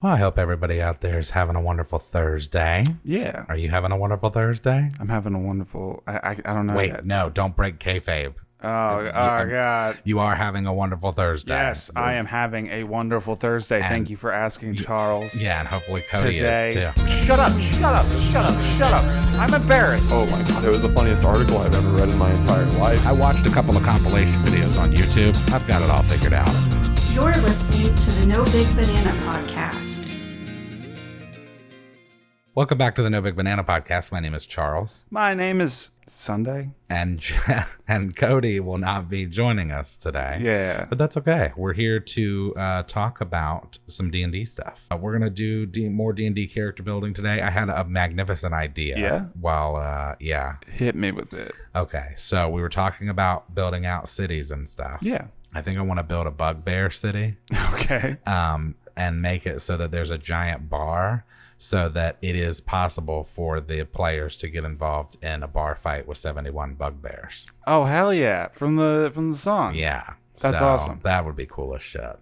Well, I hope everybody out there is having a wonderful Thursday. Yeah, Are you having a wonderful Thursday? I'm having a wonderful. I don't know Wait, yet. no, don't break kayfabe. Oh God. You are having a wonderful Thursday. Yes, I am having a wonderful Thursday. Thank you for asking, Charles. Yeah, and hopefully Cody Today. is too. Shut up! Shut up! Shut up! Shut up! I'm embarrassed. Oh my god, it was the funniest article I've ever read in my entire life. I watched a couple of compilation videos on YouTube. I've got it all figured out. You're listening to the No Big Banana Podcast. Welcome back to the No Big Banana Podcast. My name is Charles. My name is Sunday. And Cody will not be joining us today. Yeah. But that's okay. We're here to talk about some D&D stuff. We're going to do more D&D character building today. I had a magnificent idea. Yeah? Well, yeah. Hit me with it. Okay. So we were talking about building out cities and stuff. Yeah. I think I want to build a bugbear city. Okay. And make it so that there's a giant bar so that it is possible for the players to get involved in a bar fight with 71 bugbears. Oh hell yeah! From the song. Yeah. That's awesome. That would be cool as shit.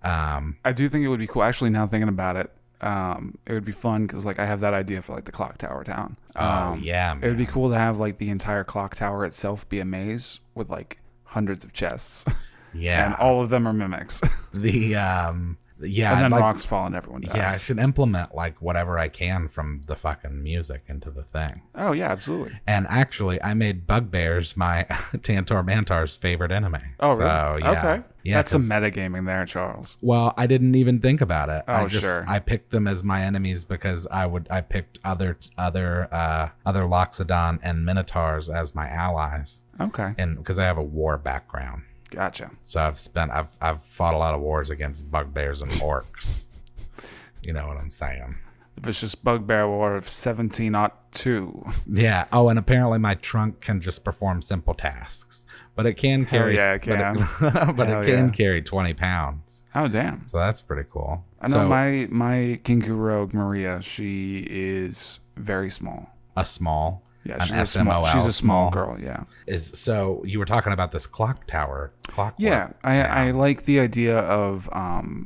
I do think it would be cool. Actually, now thinking about it, it would be fun because like I have that idea for like the clock tower town. Yeah, man. It would be cool to have like the entire clock tower itself be a maze with like hundreds of chests. Yeah. And all of them are mimics. Yeah. And then like, rocks fall and everyone dies. Yeah, I should implement like whatever I can from the fucking music into the thing. Oh yeah, absolutely. And actually, I made bugbears my Tantor Mantar's favorite enemy. Oh really? So, yeah. Okay. Yeah, that's some metagaming there, Charles. Well, I didn't even think about it. Oh, sure. I picked them as my enemies because I picked other Loxodon and Minotaurs as my allies. Okay. And because I have a war background. Gotcha. So I've fought a lot of wars against bugbears and orcs. You know what I'm saying? The vicious bugbear war of 1702. Yeah. Oh, and apparently my trunk can just perform simple tasks, but it can carry. Hell yeah, it can. But it can carry 20 pounds. Oh damn. So that's pretty cool. I know my Kinku rogue Maria. She is very small. A small. Yeah, she's a small girl. Yeah. So you were talking about this clock tower. Yeah, I like the idea of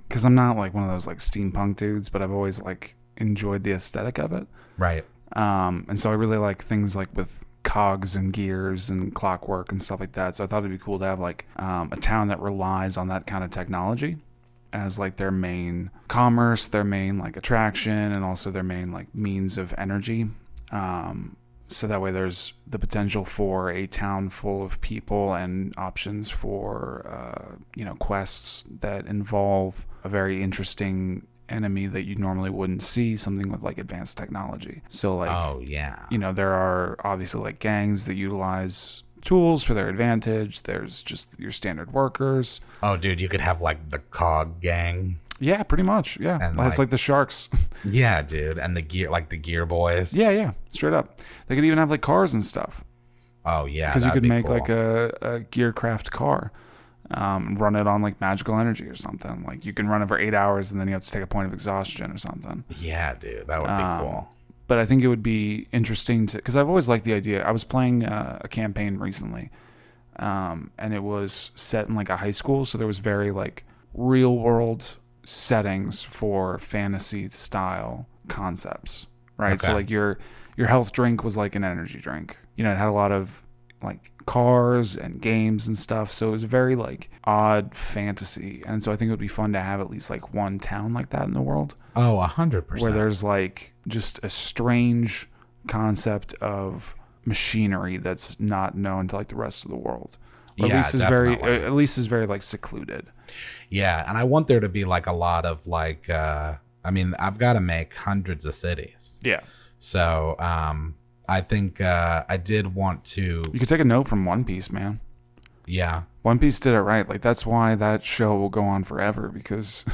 because I'm not like one of those like steampunk dudes, but I've always like enjoyed the aesthetic of it. Right. And so I really like things like with cogs and gears and clockwork and stuff like that. So I thought it'd be cool to have like a town that relies on that kind of technology as like their main commerce, their main like attraction, and also their main like means of energy. So that way there's the potential for a town full of people and options for, quests that involve a very interesting enemy that you normally wouldn't see, something with like advanced technology. So like, oh yeah, there are obviously like gangs that utilize tools for their advantage. There's just your standard workers. Oh dude, you could have like the cog gang. Yeah, pretty much. Yeah. And it's like the sharks. Yeah, dude. And the gear boys. Yeah. Straight up. They could even have like cars and stuff. Oh, yeah. Because you could make cool. like a Gearcraft car, run it on like magical energy or something. Like you can run it for 8 hours and then you have to take a point of exhaustion or something. Yeah, dude. That would be cool. But I think it would be interesting because I've always liked the idea. I was playing a campaign recently, and it was set in like a high school. So there was very like real world settings for fantasy style concepts, right? Okay. So like your health drink was like an energy drink. It had a lot of like cars and games and stuff. So it was a very like odd fantasy. And so I think it would be fun to have at least like one town like that in the world. Oh, 100%. Where there's like just a strange concept of machinery that's not known to like the rest of the world. Or yeah, at least is very like secluded. Yeah, and I want there to be like a lot of like I've got to make hundreds of cities. Yeah. So I think I did want to. You could take a note from One Piece, man. Yeah. One Piece did it right. Like that's why that show will go on forever because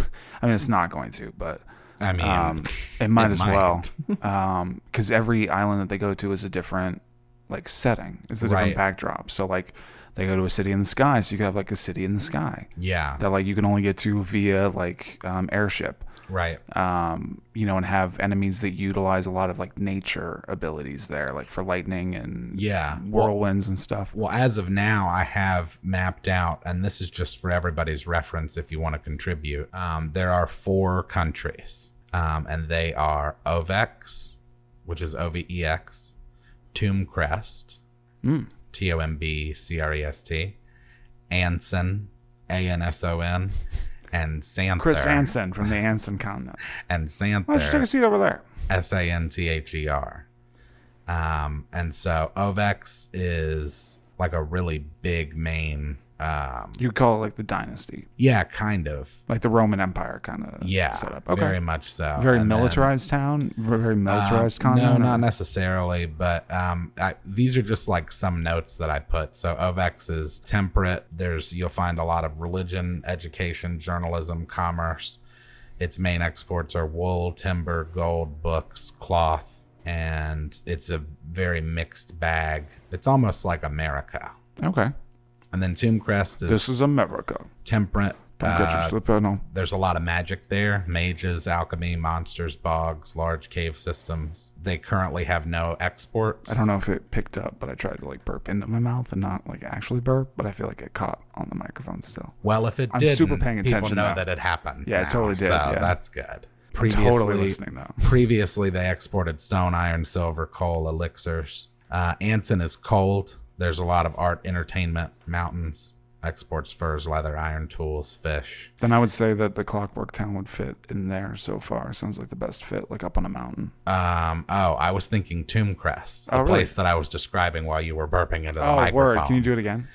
it's not going to, but it might as well. Because every island that they go to is a different like setting. It's a different backdrop. So like they go to a city in the sky, so you could have like a city in the sky. Yeah. That like you can only get to via like airship. Right. And have enemies that utilize a lot of like nature abilities there, like for lightning and whirlwinds and stuff. Well, as of now, I have mapped out, and this is just for everybody's reference if you want to contribute. There are 4 countries. And they are Ovex, which is OVEX, Tombcrest, TOMBCREST, Anson, ANSON, and Santher. Chris Anson from the Anson continent. And Santher. Why don't you take a seat over there? SANTHER. And so Ovex is like a really big main. You call it like the dynasty, Yeah, kind of. like the Roman Empire kind of setup. Okay. Very much so. Very And then, militarized town, very militarized continent. No, not necessarily, but these are just like some notes that I put. So Ovex is temperate. You'll find a lot of religion, education, journalism, commerce. Its main exports are wool, timber, gold, books, cloth, and it's a very mixed bag. It's almost like America. Okay. And then Tombcrest is This is America. temperate. Don't get your slip on. There's a lot of magic there. Mages, alchemy, monsters, bogs, large cave systems. They currently have no exports. I don't know if it picked up, but I tried to like burp into my mouth and not like actually burp, but I feel like it caught on the microphone still. Well, if it I'm did, super paying attention people know now. that it happened. Yeah, it now, totally did, So yeah. that's good. I'm totally listening though. Previously, they exported stone, iron, silver, coal, elixirs. Anson is cold. There's a lot of art, entertainment, mountains. Exports furs, leather, iron tools, fish. Then I would say that the Clockwork Town would fit in there so far. Sounds like the best fit, like up on a mountain. I was thinking Tombcrest, the really? place that I was describing while you were burping into the microphone. Word. Can you do it again?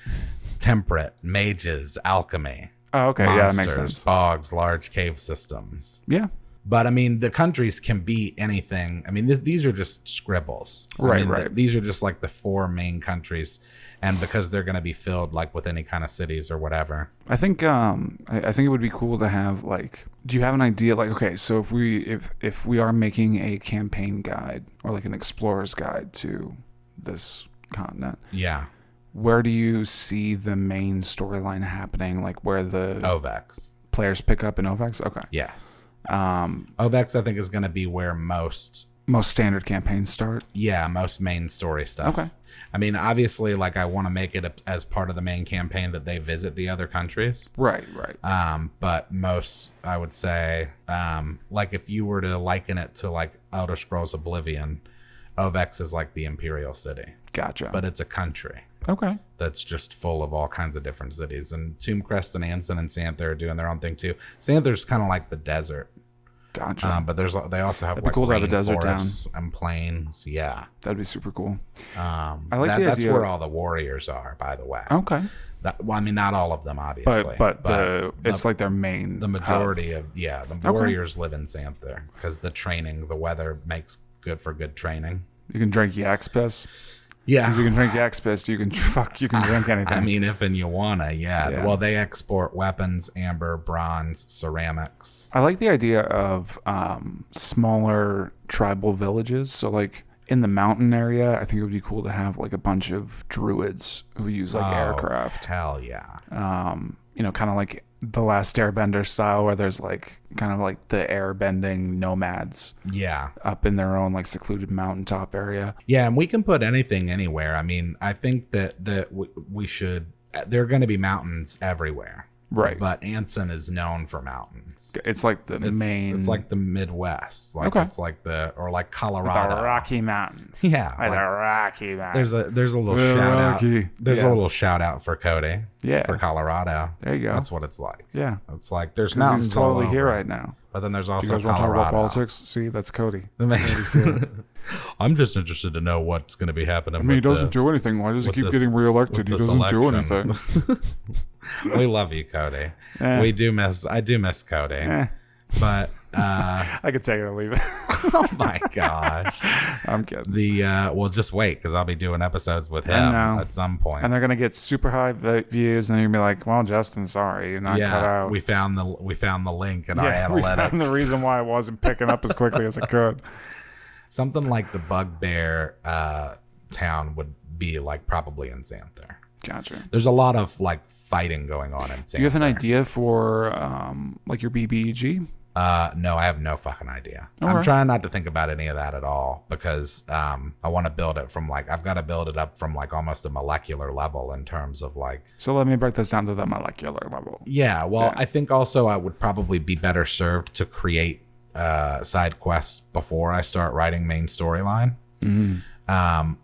Temperate, mages, alchemy. Oh, okay. Yeah, that makes monsters, sense. Bogs, large cave systems. Yeah. But I mean, the countries can be anything. I mean, these are just scribbles. Right. These are just like the 4 main countries, and because they're going to be filled like with any kind of cities or whatever. I think I think it would be cool to have like. Do you have an idea? Like, okay, so if we are making a campaign guide or like an explorer's guide to this continent, Yeah. where do you see the main storyline happening? Like where the Ovex. players pick up in Ovex? Okay. Yes. Ovex, I think, is going to be where most standard campaigns start. Yeah, most main story stuff. Okay. I mean, obviously, like I want to make it as part of the main campaign that they visit the other countries. Right. But most, I would say, like if you were to liken it to like Elder Scrolls Oblivion, Ovex is like the Imperial City. Gotcha. But it's a country. Okay. That's just full of all kinds of different cities. And Tombcrest and Anson and Santher are doing their own thing too. Santher's kind of like the desert. Gotcha. But they also have It'd be like cool to have a desert town. rainforests and plains. Yeah. That'd be super cool. I like the that's idea. where all the warriors are, by the way. Okay. Well, I mean, not all of them, obviously. But it's like their main. The majority hub. the warriors live in Santher because the weather makes good for good training. You can drink yak's piss. Yeah. If you can drink yak's piss, you can drink anything. I mean, if and you wanna, Yeah. Well, they export weapons, amber, bronze, ceramics. I like the idea of smaller tribal villages. So like in the mountain area, I think it would be cool to have like a bunch of druids who use like aircraft. Hell yeah. Kind of like the Last Airbender style, where there's like kind of like the airbending nomads. Yeah. Up in their own like secluded mountaintop area. Yeah, and we can put anything anywhere. I mean, I think that we should. There are going to be mountains everywhere. Right. But Anson is known for mountains. It's like the main. It's like the Midwest. Like Okay. It's like like Colorado. The Rocky Mountains. Yeah, Like like- the Rocky Mountains. There's a little We're shout Rocky. out. There's Yeah. a little shout out for Cody. Yeah. For Colorado. There you go. That's what it's like. Yeah. It's like there's Because mountains he's totally all here over. right now. But then there's Do also you guys want to talk Colorado. about politics? See, that's Cody. That I'm just interested to know what's going to be happening. I mean, he doesn't do anything. Why does he with keep this- getting reelected? He with the doesn't do selection. anything. We love you, Cody. Eh. I do miss Cody. But I could take it or leave it. oh my gosh. I'm kidding. Well, just wait because I'll be doing episodes with I him know. at some point. And they're gonna get super high views, and then you're gonna be like, "Well, Justin, sorry, you're not cut out." we found the link in our we analytics. found the reason why I wasn't picking up as quickly as it could. Something like the Bugbear town would be like probably in Santher. Gotcha. There's a lot of like fighting going on in Santher. Do you have an idea for like your BBEG? No, I have no fucking idea. All I'm right. trying not to think about any of that at all because I want to build it from like I've got to build it up from like almost a molecular level in terms of like So let me break this down to the molecular level. yeah. Well, Yeah. I think also I would probably be better served to create side quests before I start writing main storyline.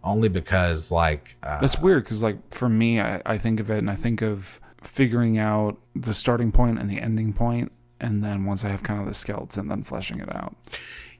Only because like that's weird because like for me, I think of it and I think of figuring out the starting point and the ending point, and then once I have kind of the skeleton, then fleshing it out.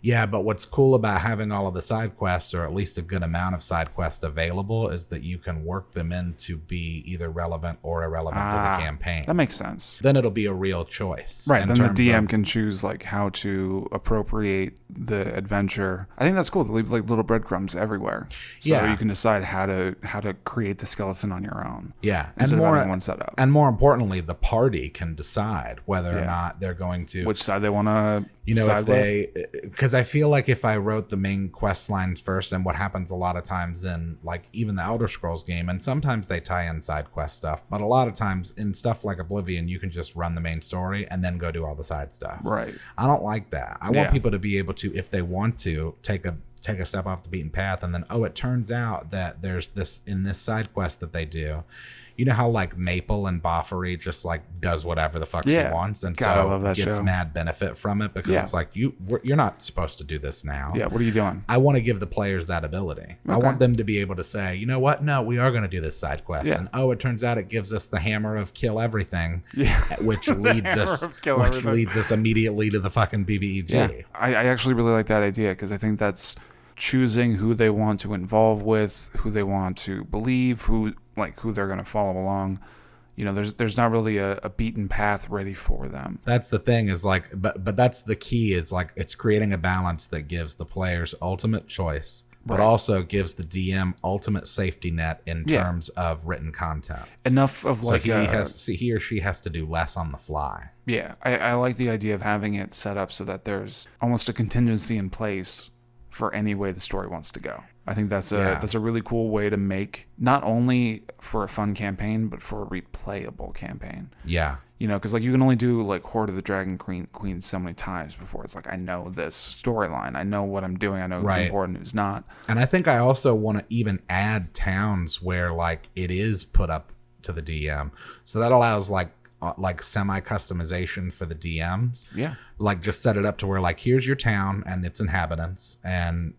Yeah, but what's cool about having all of the side quests, or at least a good amount of side quests available, is that you can work them in to be either relevant or irrelevant to the campaign. That makes sense. Then it'll be a real choice. Right, then the DM can choose like how to appropriate the adventure. I think that's cool to leave like little breadcrumbs everywhere. So you can decide how to create the skeleton on your own. Yeah. Instead of having one set up. And more importantly, the party can decide whether or not they're going to... Which side they want to side with. Because I feel like if I wrote the main quest lines first, and what happens a lot of times in like even the Elder Scrolls game, and sometimes they tie in side quest stuff, but a lot of times in stuff like Oblivion, you can just run the main story and then go do all the side stuff. Right. I don't like that. I want people to be able to, if they want to, take a step off the beaten path, and then it turns out that there's this in this side quest that they do. You know how like Maple and Boffery just like does whatever the fuck she wants, and I love that gets show. mad benefit from it because it's like you're not supposed to do this now. Yeah, what are you doing? I want to give the players that ability. Okay. I want them to be able to say, you know what? No, we are going to do this side quest, and it turns out it gives us the hammer of kill everything, which leads us immediately to the fucking BBEG. Yeah. I actually really like that idea because I think that's choosing who they want to involve with, who they want to believe, who they're going to follow along. You know, there's not really a beaten path ready for them. That's the thing is like, but that's the key. It's like it's creating a balance that gives the players ultimate choice, but also gives the DM ultimate safety net in terms of written content. Enough of like he or she has to do less on the fly. Yeah, I like the idea of having it set up so that there's almost a contingency in place for any way the story wants to go. I think that's a really cool way to make, not only for a fun campaign, but for a replayable campaign. Yeah. You know, because like you can only do like Hoard of the Dragon Queen so many times before it's like, I know this storyline. I know what I'm doing. I know who's important, who's not. And I think I also want to even add towns where like it is put up to the DM. So that allows like semi customization for the DMs. Yeah. Like just set it up to where like, here's your town and its inhabitants, and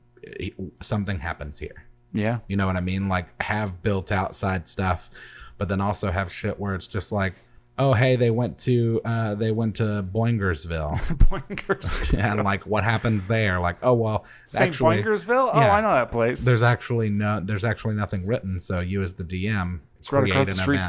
something happens here. Yeah. You know what I mean? Like have built outside stuff, but then also have shit where it's just like, oh, hey, they went to Boingersville. Boingersville. And like what happens there? Like, oh well, St. Boingersville? Oh, I know that place. There's actually nothing written, so you as the DM it's right across the street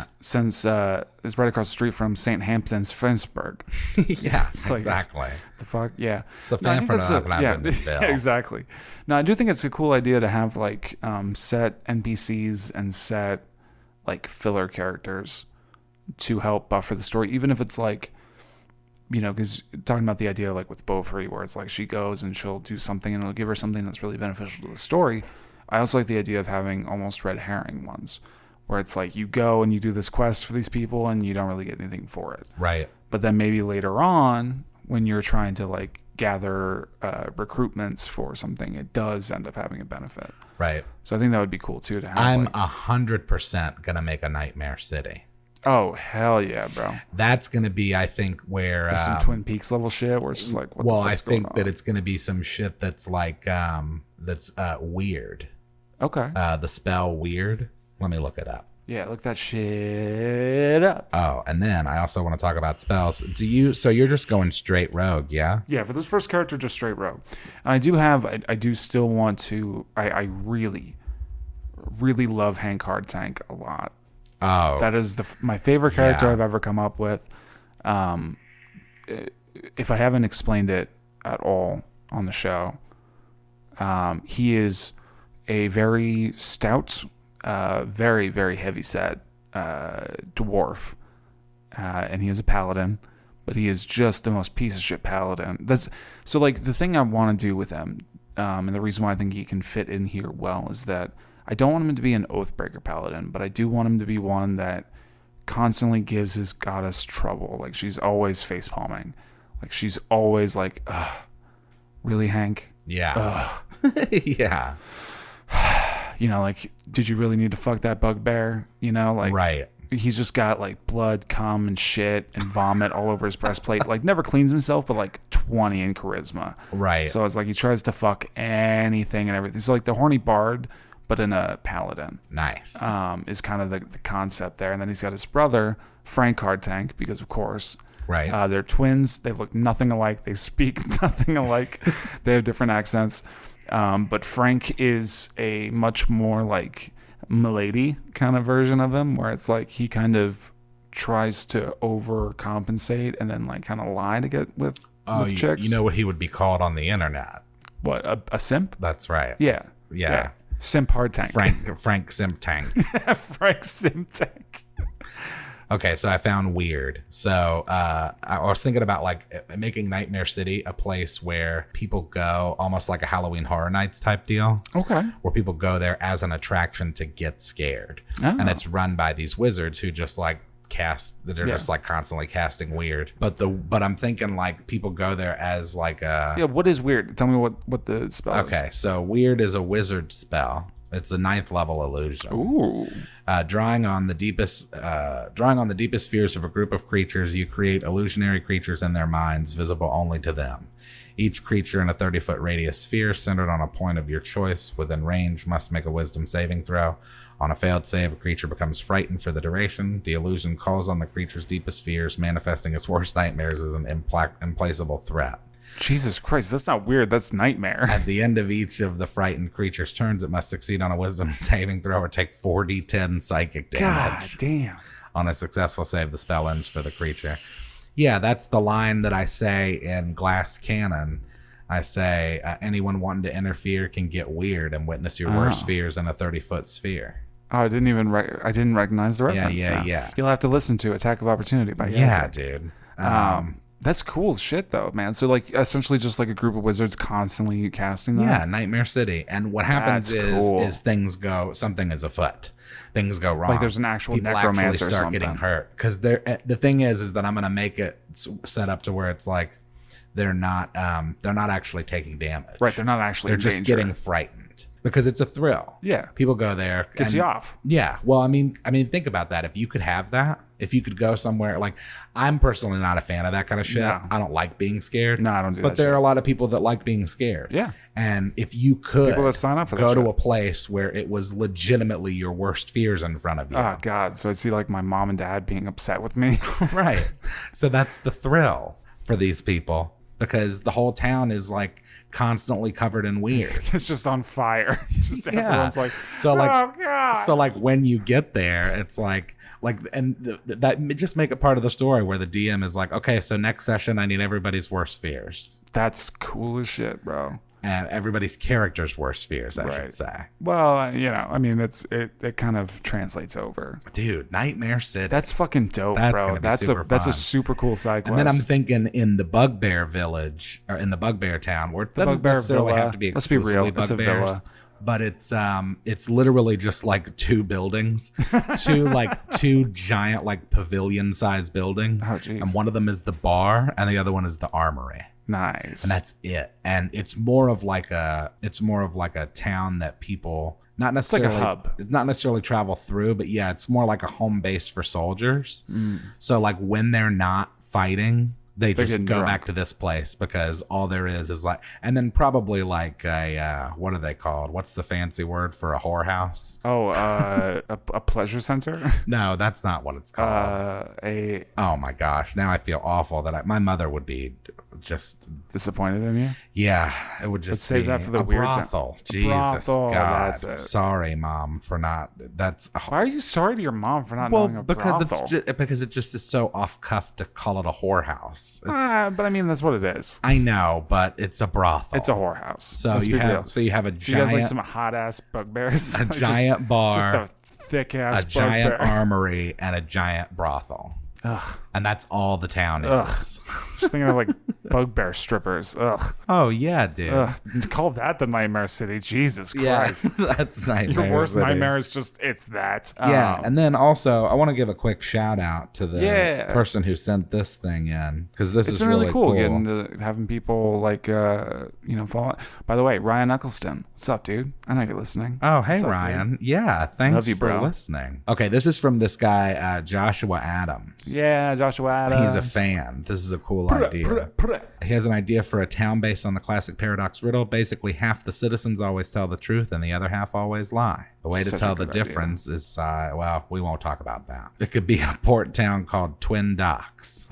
it's right across the street from St. Hampton's Finsburg. Yeah, exactly. The fuck? Yeah. So exactly. No, I do think it's a cool idea to have like set NPCs and set like filler characters to help buffer the story, even if it's like, you know, because talking about the idea like with Beaufry where it's like she goes and she'll do something and it'll give her something that's really beneficial to the story. I also like the idea of having almost red herring ones where it's like you go and you do this quest for these people and you don't really get anything for it. Right. But then maybe later on when you're trying to like gather recruitments for something, it does end up having a benefit. Right. So I think that would be cool too to have. I'm 100% gonna make a Nightmare City. Oh hell yeah, bro! That's gonna be, I think, where some Twin Peaks level shit, where it's just like, what the fuck's going on? I think that it's gonna be some shit that's like, that's weird. Okay. The spell weird. Let me look it up. Yeah, look that shit up. Oh, and then I also want to talk about spells. So you're just going straight rogue, yeah? Yeah, for this first character, just straight rogue. And I do still want to. I really, really love Hank Hardtank a lot. Oh, that is my favorite character I've ever come up with. If I haven't explained it at all on the show, he is a very stout, very, very heavy set dwarf, and he is a paladin, but he is just the most piece of shit paladin. So like the thing I want to do with him, and the reason why I think he can fit in here well is that I don't want him to be an Oathbreaker paladin, but I do want him to be one that constantly gives his goddess trouble. Like she's always face palming. Like she's always like, ugh, really, Hank? Yeah. Yeah. You know, like, did you really need to fuck that bugbear? You know, like, right. he's just got like blood, cum, and shit and vomit all over his breastplate. Like never cleans himself, but like 20 in charisma. Right. So it's like he tries to fuck anything and everything. So like the horny bard, but in a paladin. Nice. Is kind of the concept there. And then he's got his brother, Frank Hardtank, because of course. Right. They're twins. They look nothing alike. They speak nothing alike. They have different accents. But Frank is a much more like milady kind of version of him, where it's like he kind of tries to overcompensate and then like kind of lie to get with chicks. You know what he would be called on the internet? What, a simp? That's right. Yeah. Simp hard tank. Frank Simp Tank. Frank Simp Tank. Okay, so I found weird. So I was thinking about like making Nightmare City a place where people go, almost like a Halloween Horror Nights type deal. Okay. Where people go there as an attraction to get scared. Oh. And it's run by these wizards who just like they're just like constantly casting weird. But I'm thinking like people go there as like a... Yeah, what is weird? Tell me what the spell is. Okay, so weird is a wizard spell. It's a 9th level illusion. Ooh. Drawing on the deepest fears of a group of creatures, you create illusionary creatures in their minds, visible only to them. Each creature in a 30-foot radius sphere centered on a point of your choice within range must make a wisdom saving throw. On a failed save, a creature becomes frightened for the duration. The illusion calls on the creature's deepest fears, manifesting its worst nightmares as an implacable threat. Jesus Christ, that's not weird. That's nightmare. At the end of each of the frightened creature's turns, it must succeed on a wisdom saving throw or take 4d10 psychic damage. God damn. On a successful save, the spell ends for the creature. Yeah, that's the line that I say in Glass Cannon. I say, anyone wanting to interfere can get weird and witness your worst fears in a 30-foot sphere. Oh, I didn't recognize the reference. Yeah. You'll have to listen to Attack of Opportunity by Yahzick. Yeah, dude. That's cool shit though, man. So like essentially just like a group of wizards constantly casting that. Yeah, Nightmare City. And what happens cool. is something is afoot. Things go wrong. Like there's an actual People necromancer actually or start something. getting hurt. Because the thing is that I'm gonna make it set up to where it's like they're not actually taking damage. Right, they're not actually they're in just danger. getting frightened. Because it's a thrill. Yeah. People go there. Gets you off. Yeah. Well, I mean, think about that. If you could have that, if you could go somewhere, like, I'm personally not a fan of that kind of shit. No. I don't like being scared. No, I don't do that But there shit. are a lot of people that like being scared. Yeah. And if you could People that sign up for that go to shit. a place where it was legitimately your worst fears in front of you. Oh God. So I'd see like my mom and dad being upset with me. Right. So that's the thrill for these people. Because the whole town is like constantly covered in weird. It's just on fire. It's just everyone's like, so like, oh God. so like when you get there, it's like, that just make it part of the story where the DM is like, okay, so next session I need everybody's worst fears. That's cool as shit, bro. And everybody's character's worst fears, I should say. Well, I mean, it kind of translates over. Dude, Nightmare City. That's fucking dope, That's bro. gonna be That's super a fun. super cool side quest. And then I'm thinking in the Bugbear village or in the Bugbear town, where it doesn't Bugbear necessarily Villa. have to be Let's be exclusively real, it's a Bugbears, villa. but it's literally just like two buildings, two giant like pavilion sized buildings. Oh, geez. And one of them is the bar and the other one is the armory. Nice. And that's it. And it's more of like a town that people not necessarily like a hub. Not necessarily travel through, but yeah, it's more like a home base for soldiers. So like when they're not fighting, they just getting go drunk. back to this place because all there is like, and then probably like a what are they called? What's the fancy word for a whorehouse? Oh, a pleasure center. No, that's not what it's called. Oh my gosh, now I feel awful that my mother would be just disappointed in you. Yeah, it would just Let's save be that for the a weird time. brothel. A Jesus brothel, God, that's it. sorry, Mom, for not. That's Why are you sorry to your mom for not well knowing a because brothel? because it just is so off cuff to call it a whorehouse. It's, But I mean, that's what it is. I know, but it's a brothel. It's a whorehouse. So Let's you be have real. so you have a So you got like giant some hot ass bugbears. a Like, giant bar, just a thick ass a giant bugbear. armory, and a giant brothel. Ugh. And that's all the town Ugh. is. Just thinking of like bugbear strippers. Ugh. Oh, yeah, dude. Ugh. Call that the Nightmare City. Jesus Christ. Yeah, that's Nightmare Your worst City. nightmare is just, it's that. Yeah, and then also, I want to give a quick shout out to the Yeah. person who sent this thing in, because this It's is been really cool, cool. having people like, follow. By the way, Ryan Eccleston. What's up, dude? I know you're listening. Oh, hey, What's up, Ryan. dude? Yeah, thanks Love you, for bro. listening. Okay, this is from this guy, Joshua Adams. Yeah, Joshua Adams. He's a fan. This is a cool idea. He has an idea for a town based on the classic paradox riddle. Basically, half the citizens always tell the truth and the other half always lie. The way to Such a tell the good idea. difference is, well, we won't talk about that. It could be a port town called Twin Docks.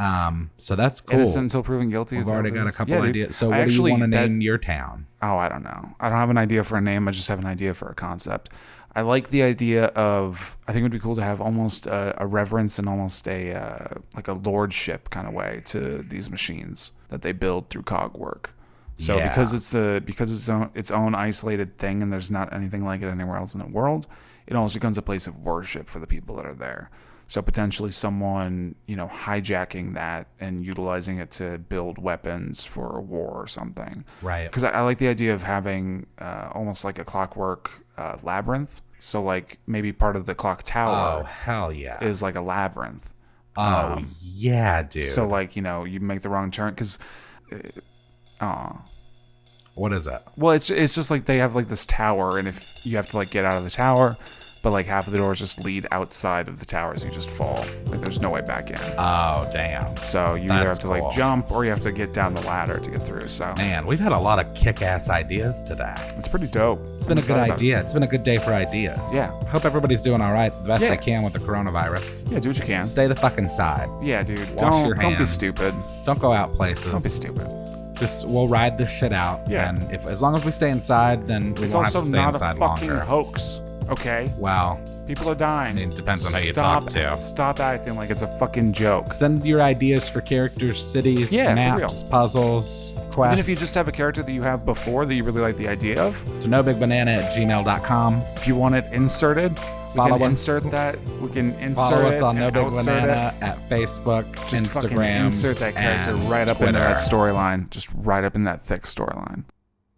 So that's cool. Innocent until proven guilty. We've is that already what it got a is? couple Yeah, dude. ideas. So I what do you want to that- name your town? Oh, I don't know. I don't have an idea for a name. I just have an idea for a concept. I like the idea of, I think it would be cool to have almost a reverence and almost a like a lordship kind of way to these machines that they build through cog work. So Yeah. because it's its own isolated thing and there's not anything like it anywhere else in the world, it almost becomes a place of worship for the people that are there. So potentially someone, hijacking that and utilizing it to build weapons for a war or something. Right. Because I like the idea of having almost like a clockwork labyrinth. So like maybe part of the clock Oh, tower hell yeah. is like a labyrinth. Oh, yeah, dude. So like, you make the wrong turn because... what is it? Well, it's just like they have like this tower, and if you have to like get out of the tower, but like half of the doors just lead outside of the tower, so you just fall. Like there's no way back in. Oh, damn. So you either That's have to cool. like jump or you have to get down the ladder to get through. So Man, we've had a lot of kick-ass ideas today. it's pretty dope. It's been a good idea. It's been a good day for ideas. Yeah. Hope everybody's doing all right, the best Yeah. they can with the coronavirus. Yeah, do what you can. Stay the fuck inside. Yeah, dude. Wash your Don't be hands. stupid. Don't go out places. Don't be stupid. Just we'll ride this shit out. Yeah. And as long as we stay inside, then we It's won't have also to stay not a inside fucking longer. hoax. Okay? Well, People are dying. it depends on who you Stop- talk to. Stop acting like it's a fucking joke. Send your ideas for characters, cities, Yeah, for maps, puzzles, quests. Even if you just have a character that you have before that you really like the idea of, to nobigbanana@gmail.com. if you want it inserted, we Follow can us. insert that. We can insert Follow us it on and No Big outsert Banana it. at Facebook, Just fucking Instagram, insert that character and right up into Twitter. that storyline. Just right up in that thick storyline.